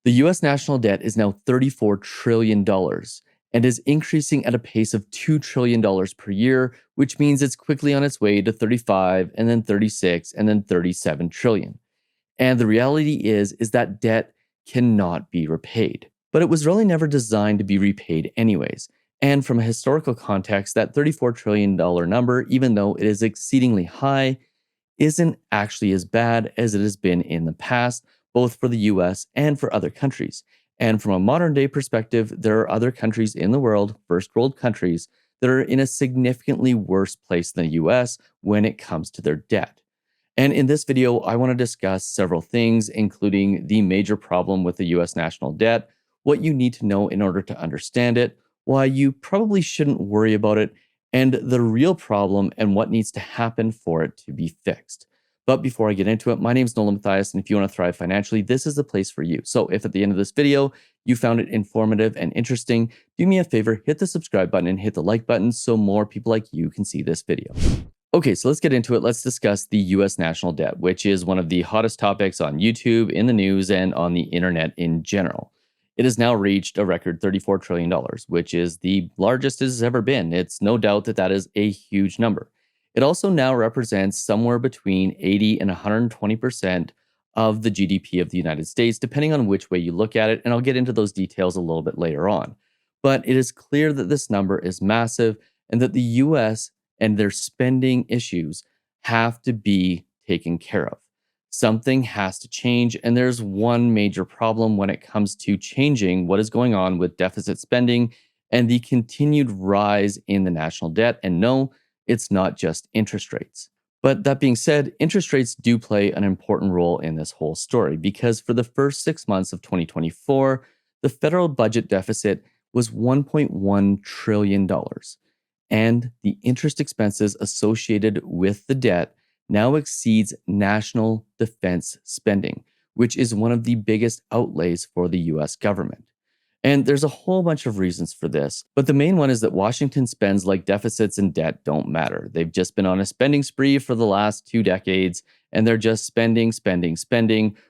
The US national debt is now $34 trillion and is increasing at a pace of $2 trillion per year, which means it's quickly on its way to 35 and then 36 and then 37 trillion. And the reality is that debt cannot be repaid. But it was really never designed to be repaid anyways. And from a historical context, that $34 trillion number, even though it is exceedingly high, isn't actually as bad as it has been in the past, both for the US and for other countries. And from a modern day perspective, there are other countries in the world, first world countries, that are in a significantly worse place than the US when it comes to their debt. And in this video, I want to discuss several things, including the major problem with the US national debt, what you need to know in order to understand it, why you probably shouldn't worry about it, and the real problem and what needs to happen for it to be fixed. But before I get into it, my name is Nolan Matthias, and if you want to thrive financially, this is the place for you. So if at the end of this video, you found it informative and interesting, do me a favor, hit the subscribe button and hit the like button so more people like you can see this video. Okay, so let's get into it. Let's discuss the US national debt, which is one of the hottest topics on YouTube, in the news, and on the internet in general. It has now reached a record $34 trillion, which is the largest it has ever been. It's no doubt that that is a huge number. It also now represents somewhere between 80 and 120% of the GDP of the United States, depending on which way you look at it, and I'll get into those details a little bit later on. But it is clear that this number is massive and that the US and their spending issues have to be taken care of. Something has to change, and there's one major problem when it comes to changing what is going on with deficit spending and the continued rise in the national debt. And no, it's not just interest rates. But that being said, interest rates do play an important role in this whole story because for the first 6 months of 2024, the federal budget deficit was $1.1 trillion. And the interest expenses associated with the debt now exceeds national defense spending, which is one of the biggest outlays for the US government. And there's a whole bunch of reasons for this, but the main one is that Washington spends like deficits and debt don't matter. They've just been on a spending spree for the last 2 decades, and they're just spending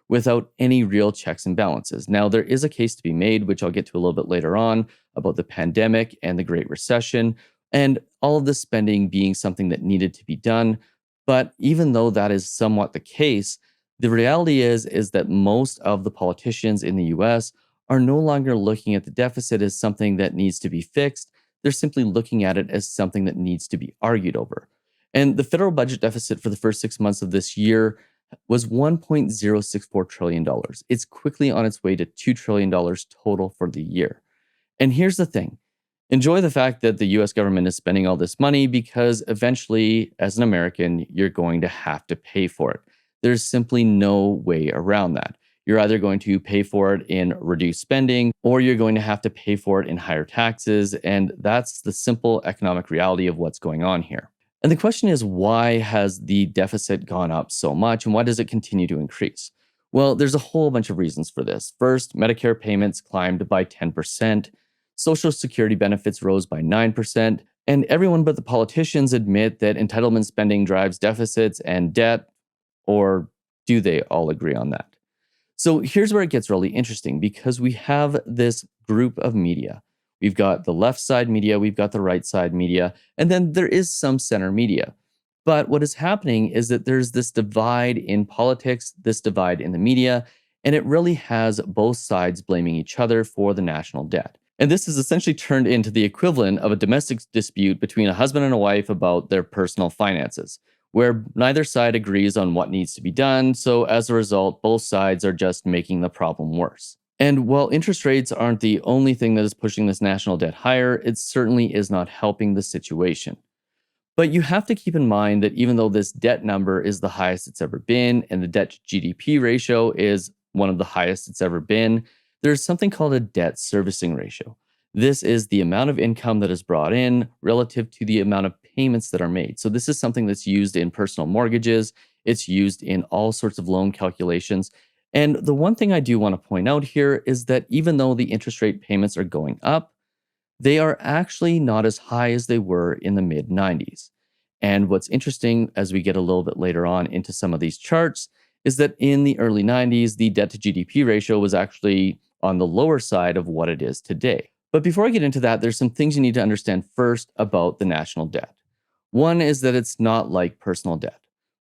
without any real checks and balances. Now, there is a case to be made, which I'll get to a little bit later on, about the pandemic and the Great Recession, and all of this spending being something that needed to be done. But even though that is somewhat the case, the reality is that most of the politicians in the US are no longer looking at the deficit as something that needs to be fixed. They're simply looking at it as something that needs to be argued over. And the federal budget deficit for the first 6 months of this year was $1.064 trillion. It's quickly on its way to $2 trillion total for the year. And here's the thing. Enjoy the fact that the US government is spending all this money because eventually, as an American, you're going to have to pay for it. There's simply no way around that. You're either going to pay for it in reduced spending or you're going to have to pay for it in higher taxes. And that's the simple economic reality of what's going on here. And the question is, why has the deficit gone up so much and why does it continue to increase? Well, there's a whole bunch of reasons for this. First, Medicare payments climbed by 10%. Social Security benefits rose by 9%, and everyone but the politicians admit that entitlement spending drives deficits and debt, or do they all agree on that? So here's where it gets really interesting because we have this group of media. We've got the left side media, we've got the right side media, and then there is some center media. But what is happening is that there's this divide in politics, this divide in the media, and it really has both sides blaming each other for the national debt. And this has essentially turned into the equivalent of a domestic dispute between a husband and a wife about their personal finances, where neither side agrees on what needs to be done. So as a result, both sides are just making the problem worse. And while interest rates aren't the only thing that is pushing this national debt higher, it certainly is not helping the situation. But you have to keep in mind that even though this debt number is the highest it's ever been, and the debt to GDP ratio is one of the highest it's ever been, there's something called a debt servicing ratio. This is the amount of income that is brought in relative to the amount of payments that are made. So this is something that's used in personal mortgages. It's used in all sorts of loan calculations. And the one thing I do want to point out here is that even though the interest rate payments are going up, they are actually not as high as they were in the mid 90s. And what's interesting as we get a little bit later on into some of these charts is that in the early 90s, the debt to GDP ratio was actually on the lower side of what it is today. But before I get into that, there's some things you need to understand first about the national debt. One is that it's not like personal debt.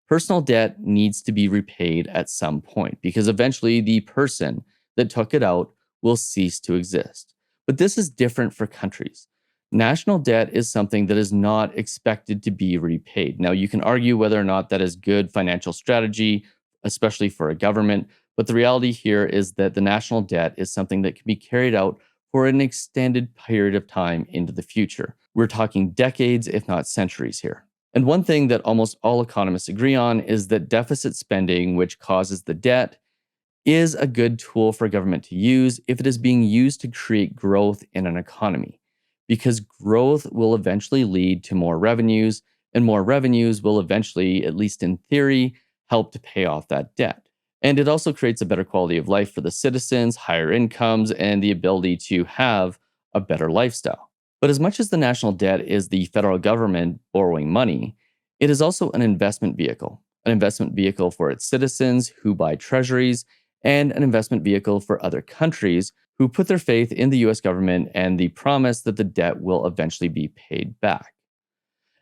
Personal debt needs to be repaid at some point because eventually the person that took it out will cease to exist. But this is different for countries. National debt is something that is not expected to be repaid. Now, you can argue whether or not that is good financial strategy, especially for a government, but the reality here is that the national debt is something that can be carried out for an extended period of time into the future. We're talking decades, if not centuries here. And one thing that almost all economists agree on is that deficit spending, which causes the debt, is a good tool for government to use if it is being used to create growth in an economy. Because growth will eventually lead to more revenues, and more revenues will eventually, at least in theory, help to pay off that debt. And it also creates a better quality of life for the citizens, higher incomes, and the ability to have a better lifestyle. But as much as the national debt is the federal government borrowing money, it is also an investment vehicle for its citizens who buy treasuries, and an investment vehicle for other countries who put their faith in the US government and the promise that the debt will eventually be paid back.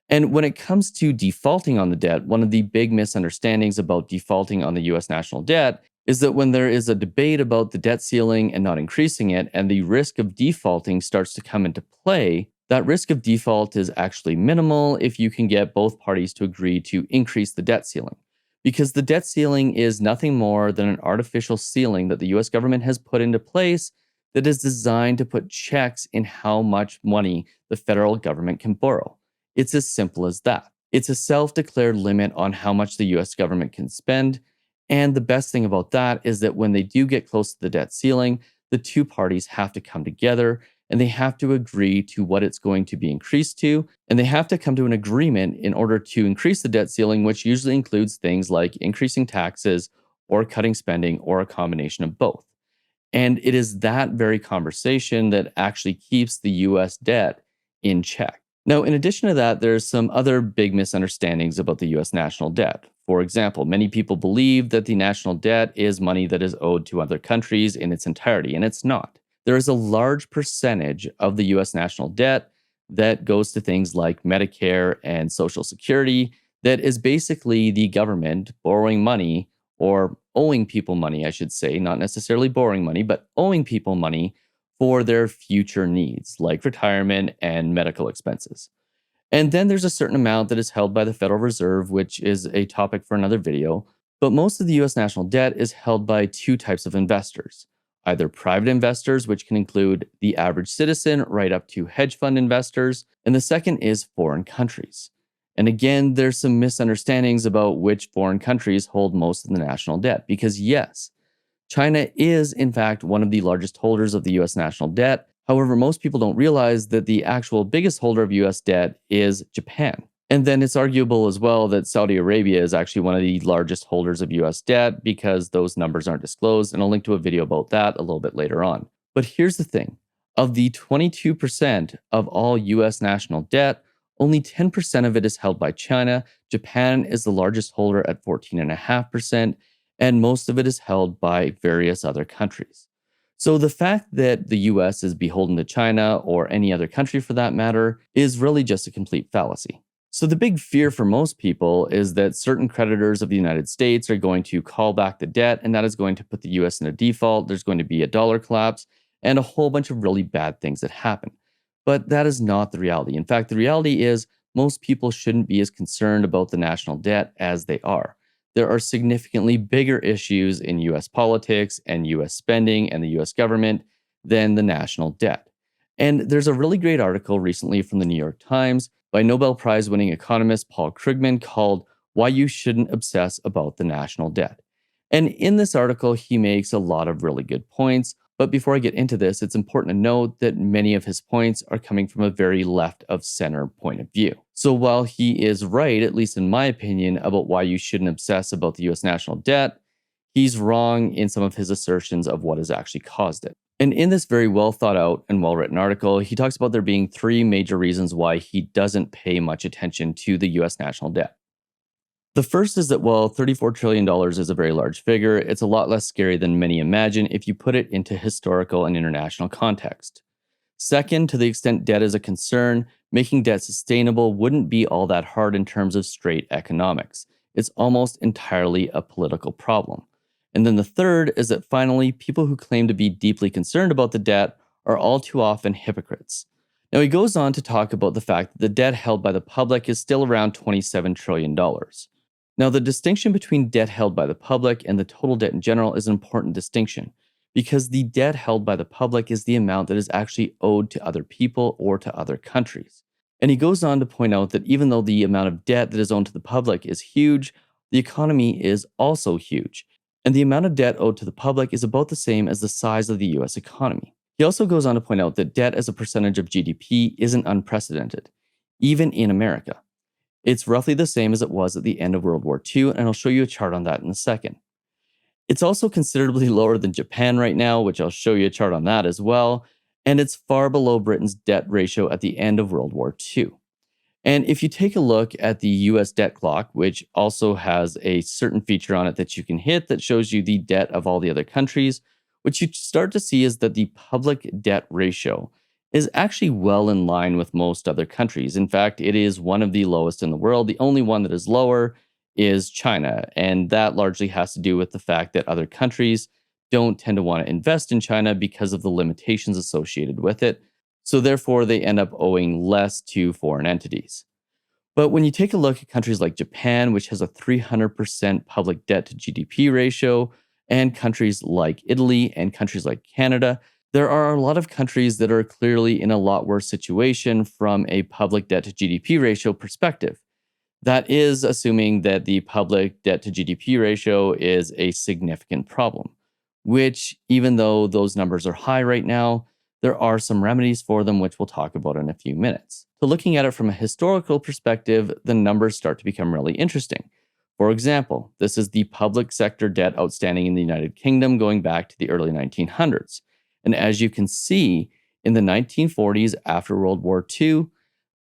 And when it comes to defaulting on the debt, one of the big misunderstandings about defaulting on the US national debt is that when there is a debate about the debt ceiling and not increasing it, and the risk of defaulting starts to come into play, that risk of default is actually minimal if you can get both parties to agree to increase the debt ceiling. Because the debt ceiling is nothing more than an artificial ceiling that the US government has put into place that is designed to put checks in how much money the federal government can borrow. It's as simple as that. It's a self declared limit on how much the US government can spend. And the best thing about that is that when they do get close to the debt ceiling, the two parties have to come together and they have to agree to what it's going to be increased to. And they have to come to an agreement in order to increase the debt ceiling, which usually includes things like increasing taxes or cutting spending or a combination of both. And it is that very conversation that actually keeps the US debt in check. Now, in addition to that, there's some other big misunderstandings about the US national debt. For example, many people believe that the national debt is money that is owed to other countries in its entirety, and it's not. There is a large percentage of the US national debt that goes to things like Medicare and Social Security that is basically the government borrowing money or owing people money, I should say, not necessarily borrowing money, but owing people money for their future needs, like retirement and medical expenses. And then there's a certain amount that is held by the Federal Reserve, which is a topic for another video. But most of the US national debt is held by two types of investors, either private investors, which can include the average citizen, right up to hedge fund investors, and the second is foreign countries. And again, there's some misunderstandings about which foreign countries hold most of the national debt, because yes, China is, in fact, one of the largest holders of the US national debt. However, most people don't realize that the actual biggest holder of US debt is Japan. And then it's arguable as well that Saudi Arabia is actually one of the largest holders of US debt because those numbers aren't disclosed. And I'll link to a video about that a little bit later on. But here's the thing, of the 22% of all US national debt, only 10% of it is held by China. Japan is the largest holder at 14.5%. And most of it is held by various other countries. So the fact that the US is beholden to China, or any other country for that matter, is really just a complete fallacy. So the big fear for most people is that certain creditors of the United States are going to call back the debt, and that is going to put the US in a default. There's going to be a dollar collapse and a whole bunch of really bad things that happen. But that is not the reality. In fact, the reality is most people shouldn't be as concerned about the national debt as they are. There are significantly bigger issues in US politics and US spending and the US government than the national debt. And there's a really great article recently from the New York Times by Nobel Prize winning economist Paul Krugman called Why You Shouldn't Obsess About the National Debt. And in this article, he makes a lot of really good points. But before I get into this, it's important to note that many of his points are coming from a very left of center point of view. So while he is right, at least in my opinion, about why you shouldn't obsess about the US national debt, he's wrong in some of his assertions of what has actually caused it. And in this very well thought out and well written article, he talks about there being three major reasons why he doesn't pay much attention to the US national debt. The first is that while $34 trillion dollars is a very large figure, it's a lot less scary than many imagine if you put it into historical and international context. Second, to the extent debt is a concern, making debt sustainable wouldn't be all that hard in terms of straight economics. It's almost entirely a political problem. And then the third is that finally, people who claim to be deeply concerned about the debt are all too often hypocrites. Now, he goes on to talk about the fact that the debt held by the public is still around $27 trillion dollars. Now, the distinction between debt held by the public and the total debt in general is an important distinction because the debt held by the public is the amount that is actually owed to other people or to other countries. And he goes on to point out that even though the amount of debt that is owed to the public is huge, the economy is also huge. And the amount of debt owed to the public is about the same as the size of the US economy. He also goes on to point out that debt as a percentage of GDP isn't unprecedented, even in America. It's roughly the same as it was at the end of World War II, and I'll show you a chart on that in a second. It's also considerably lower than Japan right now, which I'll show you a chart on that as well, and it's far below Britain's debt ratio at the end of World War II. And if you take a look at the US debt clock, which also has a certain feature on it that you can hit that shows you the debt of all the other countries, what you start to see is that the public debt ratio is actually well in line with most other countries. In fact, it is one of the lowest in the world. The only one that is lower is China. And that largely has to do with the fact that other countries don't tend to want to invest in China because of the limitations associated with it. So therefore, they end up owing less to foreign entities. But when you take a look at countries like Japan, which has a 300% public debt to GDP ratio, and countries like Italy and countries like Canada, there are a lot of countries that are clearly in a lot worse situation from a public debt to GDP ratio perspective. That is assuming that the public debt to GDP ratio is a significant problem, which, even though those numbers are high right now, there are some remedies for them, which we'll talk about in a few minutes. So, looking at it from a historical perspective, the numbers start to become really interesting. For example, this is the public sector debt outstanding in the United Kingdom going back to the early 1900s. And as you can see, in the 1940s, after World War II,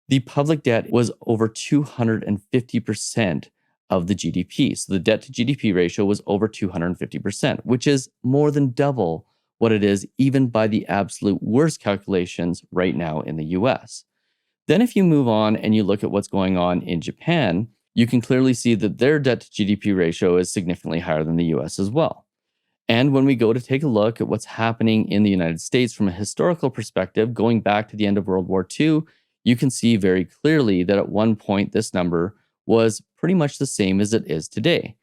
the public debt was over 250% of the GDP. So the debt to GDP ratio was over 250%, which is more than double what it is even by the absolute worst calculations right now in the US. Then, if you move on and you look at what's going on in Japan, you can clearly see that their debt to GDP ratio is significantly higher than the US as well. And when we go to take a look at what's happening in the United States from a historical perspective, going back to the end of World War II, you can see very clearly that at one point this number was pretty much the same as it is today.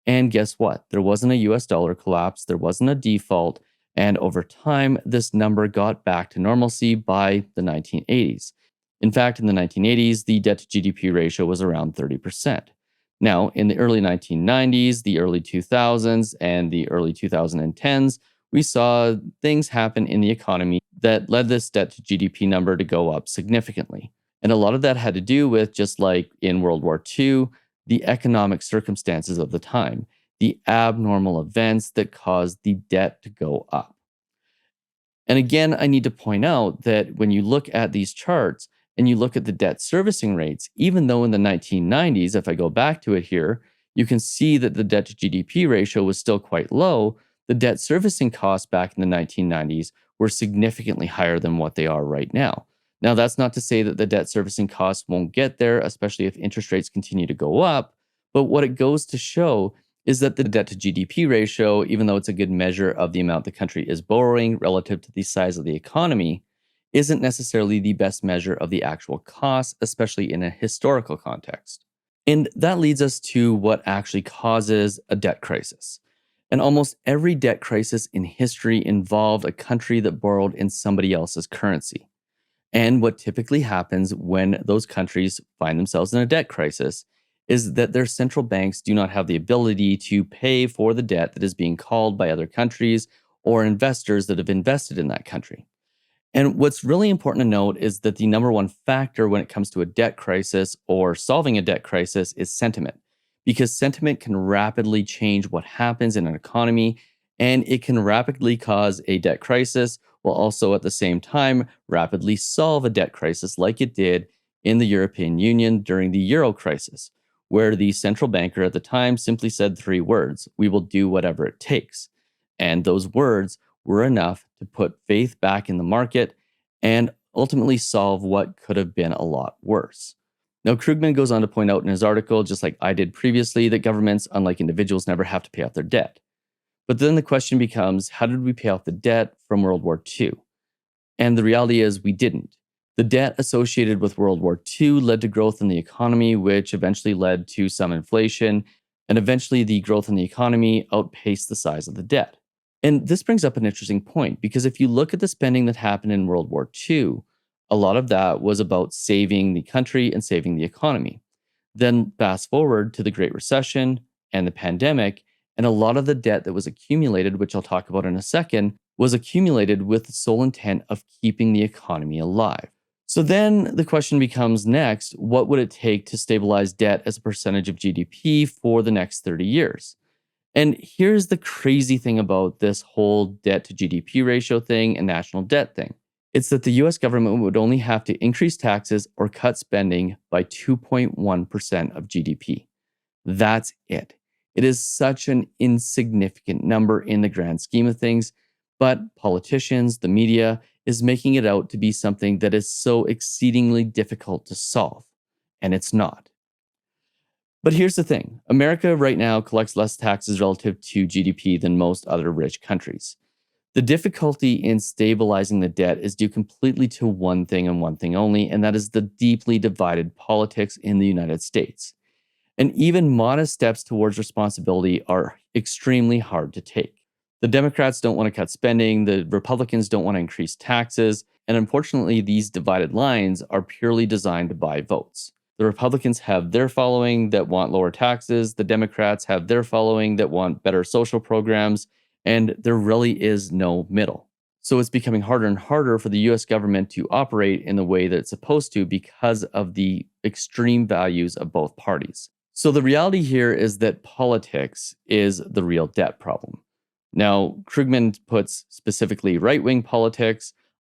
And guess what? There wasn't a US dollar collapse, there wasn't a default, and over time, this number got back to normalcy by the 1980s. In fact, in the 1980s, the debt to GDP ratio was around 30%. Now, in the early 1990s, the early 2000s, and the early 2010s, we saw things happen in the economy that led this debt to GDP number to go up significantly. And a lot of that had to do with, just like in World War II, the economic circumstances of the time, the abnormal events that caused the debt to go up. And again, I need to point out that when you look at these charts and you look at the debt servicing rates, even though in the 1990s, if I go back to it here, you can see that the debt to GDP ratio was still quite low. The debt servicing costs back in the 1990s were significantly higher than what they are right now. Now, that's not to say that the debt servicing costs won't get there, especially if interest rates continue to go up. But what it goes to show is that the debt to GDP ratio, even though it's a good measure of the amount the country is borrowing relative to the size of the economy, isn't necessarily the best measure of the actual costs, especially in a historical context. And that leads us to what actually causes a debt crisis. And almost every debt crisis in history involved a country that borrowed in somebody else's currency. And what typically happens when those countries find themselves in a debt crisis is that their central banks do not have the ability to pay for the debt that is being called by other countries or investors that have invested in that country. And what's really important to note is that the number one factor when it comes to a debt crisis or solving a debt crisis is sentiment, because sentiment can rapidly change what happens in an economy, and it can rapidly cause a debt crisis while also at the same time rapidly solve a debt crisis like it did in the European Union during the Euro crisis, where the central banker at the time simply said three words: "We will do whatever it takes." And those words were enough to put faith back in the market and ultimately solve what could have been a lot worse. Now, Krugman goes on to point out in his article, just like I did previously, that governments, unlike individuals, never have to pay off their debt. But then the question becomes, how did we pay off the debt from World War II? And the reality is we didn't. The debt associated with World War II led to growth in the economy, which eventually led to some inflation, and eventually the growth in the economy outpaced the size of the debt. And this brings up an interesting point, because if you look at the spending that happened in World War II, a lot of that was about saving the country and saving the economy. Then fast forward to the Great Recession and the pandemic, and a lot of the debt that was accumulated, which I'll talk about in a second, was accumulated with the sole intent of keeping the economy alive. So then the question becomes next, what would it take to stabilize debt as a percentage of GDP for the next 30 years? And here's the crazy thing about this whole debt to GDP ratio thing and national debt thing. It's that the US government would only have to increase taxes or cut spending by 2.1% of GDP. That's it. It is such an insignificant number in the grand scheme of things, but politicians, the media, is making it out to be something that is so exceedingly difficult to solve. And it's not. But here's the thing: America right now collects less taxes relative to GDP than most other rich countries. The difficulty in stabilizing the debt is due completely to one thing and one thing only, and that is the deeply divided politics in the United States. And even modest steps towards responsibility are extremely hard to take. The Democrats don't want to cut spending, the Republicans don't want to increase taxes, and unfortunately, these divided lines are purely designed to buy votes. The Republicans have their following that want lower taxes, the Democrats have their following that want better social programs, and there really is no middle. So it's becoming harder and harder for the US government to operate in the way that it's supposed to because of the extreme values of both parties. So the reality here is that politics is the real debt problem. Now, Krugman puts specifically right-wing politics.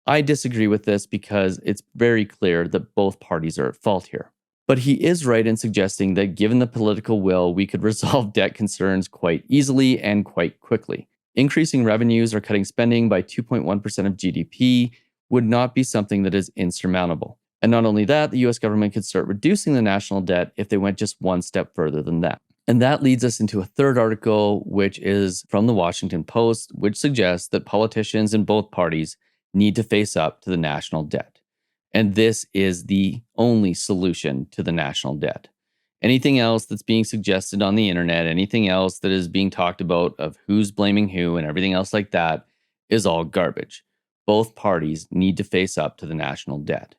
I disagree with this because it's very clear that both parties are at fault here. But he is right in suggesting that given the political will, we could resolve debt concerns quite easily and quite quickly. Increasing revenues or cutting spending by 2.1% of GDP would not be something that is insurmountable. And not only that, the US government could start reducing the national debt if they went just one step further than that. And that leads us into a third article, which is from the Washington Post, which suggests that politicians in both parties need to face up to the national debt. And this is the only solution to the national debt. Anything else that's being suggested on the internet, anything else that is being talked about of who's blaming who and everything else like that is all garbage. Both parties need to face up to the national debt.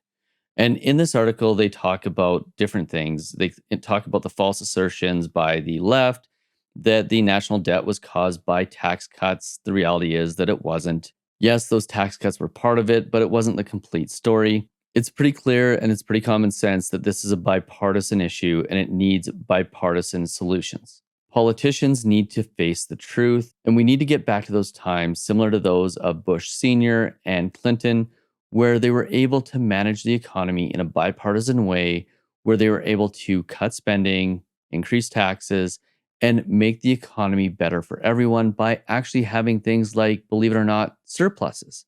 And in this article, they talk about different things. They talk about the false assertions by the left that the national debt was caused by tax cuts. The reality is that it wasn't. Yes, those tax cuts were part of it, but it wasn't the complete story. It's pretty clear and it's pretty common sense that this is a bipartisan issue and it needs bipartisan solutions. Politicians need to face the truth, and we need to get back to those times similar to those of Bush Sr. and Clinton, where they were able to manage the economy in a bipartisan way, where they were able to cut spending, increase taxes, and make the economy better for everyone by actually having things like, believe it or not, surpluses.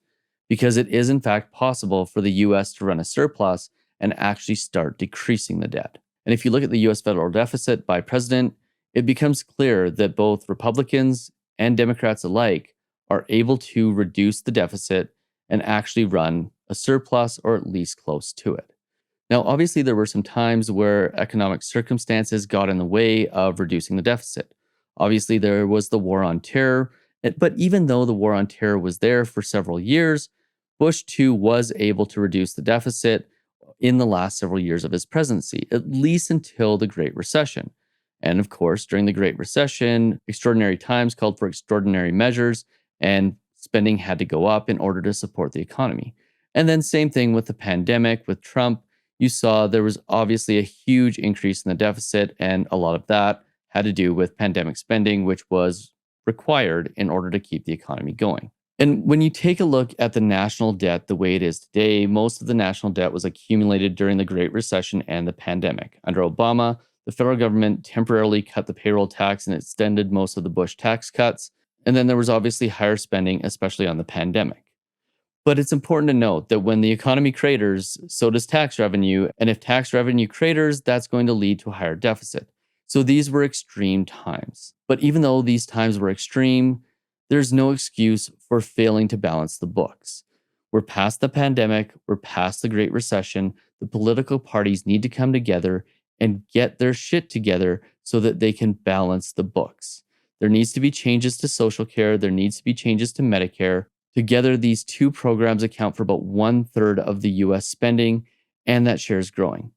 Because it is in fact possible for the US to run a surplus and actually start decreasing the debt. And if you look at the US federal deficit by president, it becomes clear that both Republicans and Democrats alike are able to reduce the deficit and actually run a surplus or at least close to it. Now, obviously, there were some times where economic circumstances got in the way of reducing the deficit. Obviously, there was the war on terror, but even though the war on terror was there for several years, Bush too was able to reduce the deficit in the last several years of his presidency, at least until the Great Recession. And of course, during the Great Recession, extraordinary times called for extraordinary measures, and spending had to go up in order to support the economy. And then same thing with the pandemic, with Trump. You saw there was obviously a huge increase in the deficit, and a lot of that had to do with pandemic spending, which was required in order to keep the economy going. And when you take a look at the national debt the way it is today, most of the national debt was accumulated during the Great Recession and the pandemic. Under Obama, The federal government temporarily cut the payroll tax and extended most of the Bush tax cuts. And then there was obviously higher spending, especially on the pandemic. But it's important to note that when the economy craters, so does tax revenue. And if tax revenue craters, that's going to lead to a higher deficit. So these were extreme times. But even though these times were extreme, there's no excuse for failing to balance the books. We're past the pandemic, we're past the Great Recession. The political parties need to come together and get their shit together so that they can balance the books. There needs to be changes to social care, there needs to be changes to Medicare. Together, these two programs account for about 1/3 of the US spending, and that share is growing.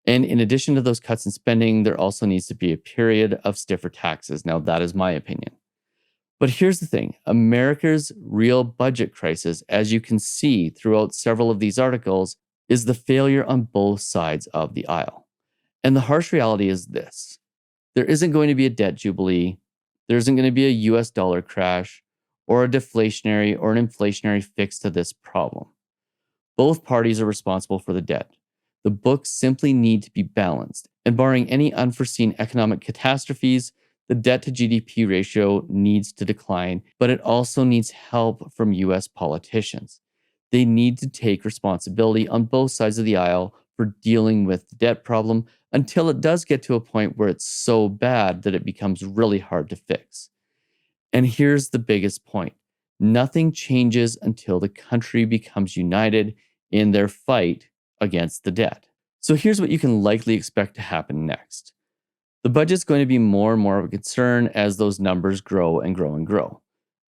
And in addition to those cuts in spending, there also needs to be a period of stiffer taxes. Now, that is my opinion. But here's the thing, America's real budget crisis, as you can see throughout several of these articles, is the failure on both sides of the aisle. And the harsh reality is this: there isn't going to be a debt jubilee, there isn't going to be a US dollar crash, or a deflationary or an inflationary fix to this problem. Both parties are responsible for the debt. The books simply need to be balanced, and barring any unforeseen economic catastrophes, the debt to GDP ratio needs to decline, but it also needs help from US politicians. They need to take responsibility on both sides of the aisle for dealing with the debt problem until it does get to a point where it's so bad that it becomes really hard to fix. And here's the biggest point: nothing changes until the country becomes united in their fight against the debt. So here's what you can likely expect to happen next. The budget's going to be more and more of a concern as those numbers grow and grow and grow.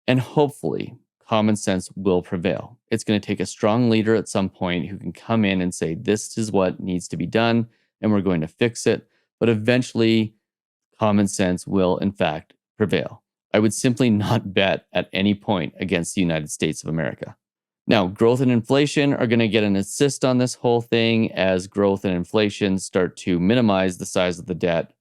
And hopefully, common sense will prevail. It's going to take a strong leader at some point who can come in and say, this is what needs to be done, and we're going to fix it. But eventually, common sense will, in fact, prevail. I would simply not bet at any point against the United States of America. Now, growth and inflation are going to get an assist on this whole thing as growth and inflation start to minimize the size of the debt.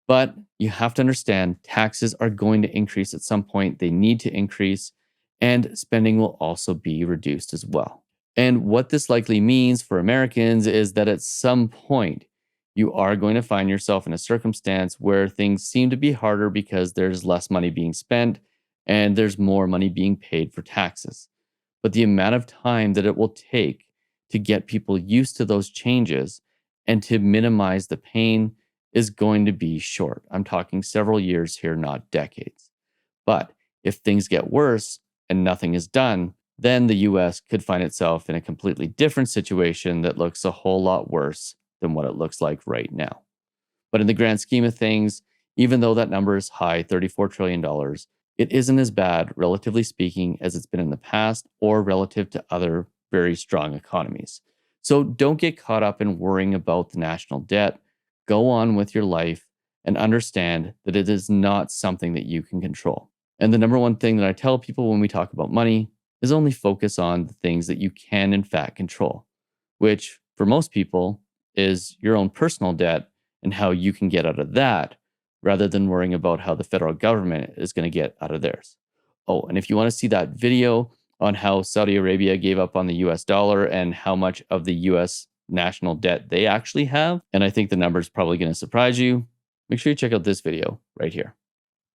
But you have to understand taxes are going to increase at some point. They need to increase, and spending will also be reduced as well. And what this likely means for Americans is that at some point, you are going to find yourself in a circumstance where things seem to be harder because there's less money being spent and there's more money being paid for taxes. But the amount of time that it will take to get people used to those changes and to minimize the pain is going to be short. I'm talking several years here, not decades. But if things get worse and nothing is done, then the US could find itself in a completely different situation that looks a whole lot worse than what it looks like right now. But in the grand scheme of things, even though that number is high, $34 trillion, it isn't as bad, relatively speaking, as it's been in the past or relative to other very strong economies. So don't get caught up in worrying about the national debt. Go on with your life and understand that it is not something that you can control. And the number one thing that I tell people when we talk about money is only focus on the things that you can, in fact, control, which for most people is your own personal debt and how you can get out of that, rather than worrying about how the federal government is going to get out of theirs. Oh, and if you want to see that video on how Saudi Arabia gave up on the US dollar and how much of the US national debt they actually have, and I think the number is probably going to surprise you, make sure you check out this video right here.